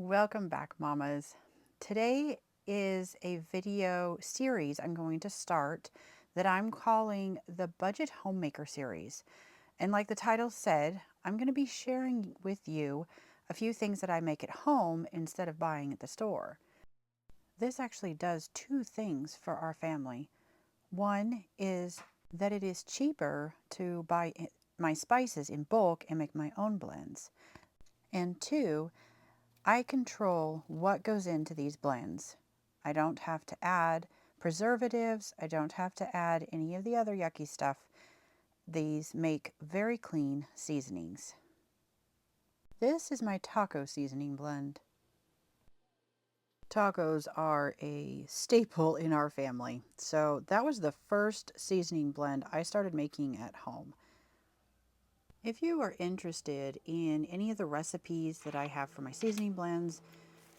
Welcome back, mamas. Today is a video series I'm going to start that I'm calling the Budget Homemaker series. And like the title said, I'm going to be sharing with you a few things that I make at home instead of buying at the store. This actually does two things for our family. One is that it is cheaper to buy my spices in bulk and make my own blends. And two, I control what goes into these blends. I don't have to add preservatives. I don't have to add any of the other yucky stuff. These make very clean seasonings. This is my taco seasoning blend. Tacos are a staple in our family. So that was the first seasoning blend I started making at home. If you are interested in any of the recipes that I have for my seasoning blends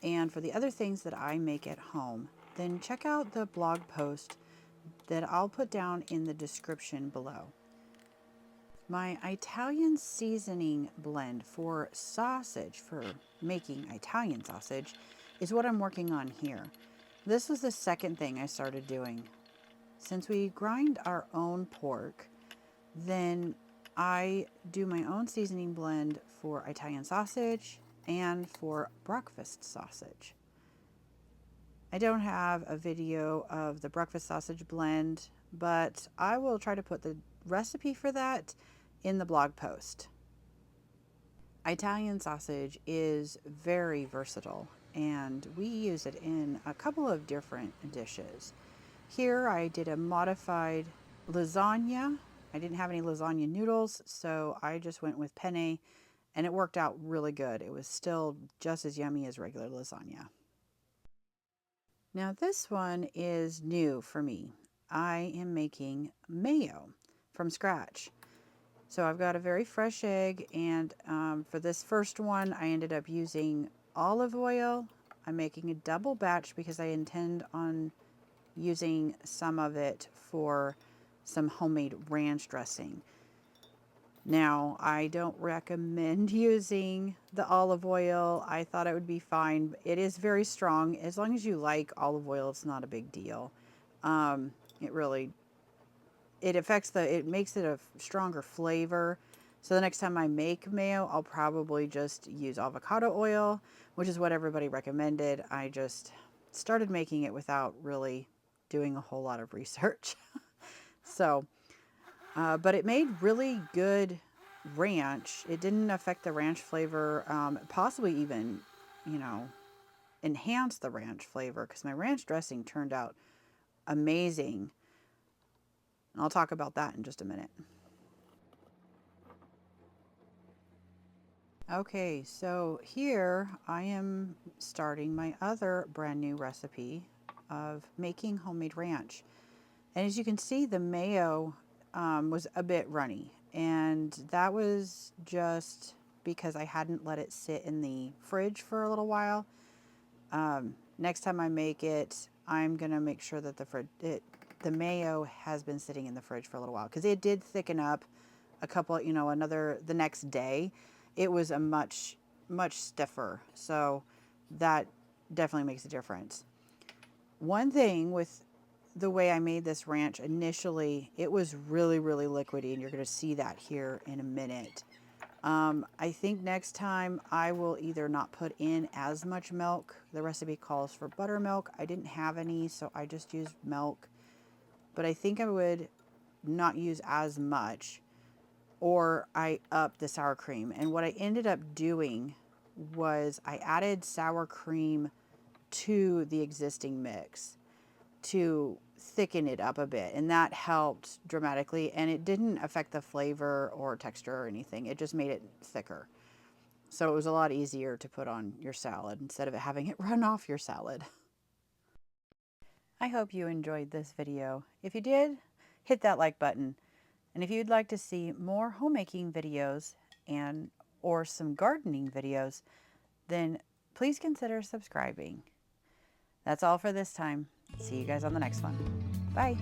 and for the other things that I make at home, then check out the blog post that I'll put down in the description below. My Italian seasoning blend for sausage, for making Italian sausage, is what I'm working on here. This was the second thing I started doing. Since we grind our own pork, then I do my own seasoning blend for Italian sausage and for breakfast sausage. I don't have a video of the breakfast sausage blend, but I will try to put the recipe for that in the blog post. Italian sausage is very versatile, and we use it in a couple of different dishes. Here I did a modified lasagna. I didn't have any lasagna noodles, so I just went with penne, and it worked out really good. It was still just as yummy as regular lasagna. Now this one is new for me. I am making mayo from scratch. So I've got a very fresh egg, and for this first one I ended up using olive oil. I'm making a double batch because I intend on using some of it for some homemade ranch dressing. Now, I don't recommend using the olive oil. I thought it would be fine. It is very strong. As long as you like olive oil, it's not a big deal. It makes it a stronger flavor. So the next time I make mayo, I'll probably just use avocado oil, which is what everybody recommended. I just started making it without really doing a whole lot of research. But it made really good ranch. It didn't affect the ranch flavor, possibly even, enhance the ranch flavor, because my ranch dressing turned out amazing. And I'll talk about that in just a minute. Okay, so here I am starting my other brand new recipe of making homemade ranch. And as you can see, the mayo was a bit runny, and that was just because I hadn't let it sit in the fridge for a little while. Next time I make it, I'm gonna make sure that the mayo has been sitting in the fridge for a little while, because it did thicken up a couple, the next day. It was a much stiffer, so that definitely makes a difference. One thing with the way I made this ranch initially, it was really liquidy, and you're going to see that here in a minute. I think next time I will either not put in as much milk. The recipe calls for buttermilk. I didn't have any, so I just used milk. But I think I would not use as much, or I upped the sour cream. And what I ended up doing was I added sour cream to the existing mix to thicken it up a bit, and that helped dramatically, and it didn't affect the flavor or texture or anything. It just made it thicker, so it was a lot easier to put on your salad instead of having it run off your salad. I hope you enjoyed this video. If you did, hit that like button, and if you'd like to see more homemaking videos or some gardening videos, then please consider subscribing. That's all for this time. See you guys on the next one. Bye.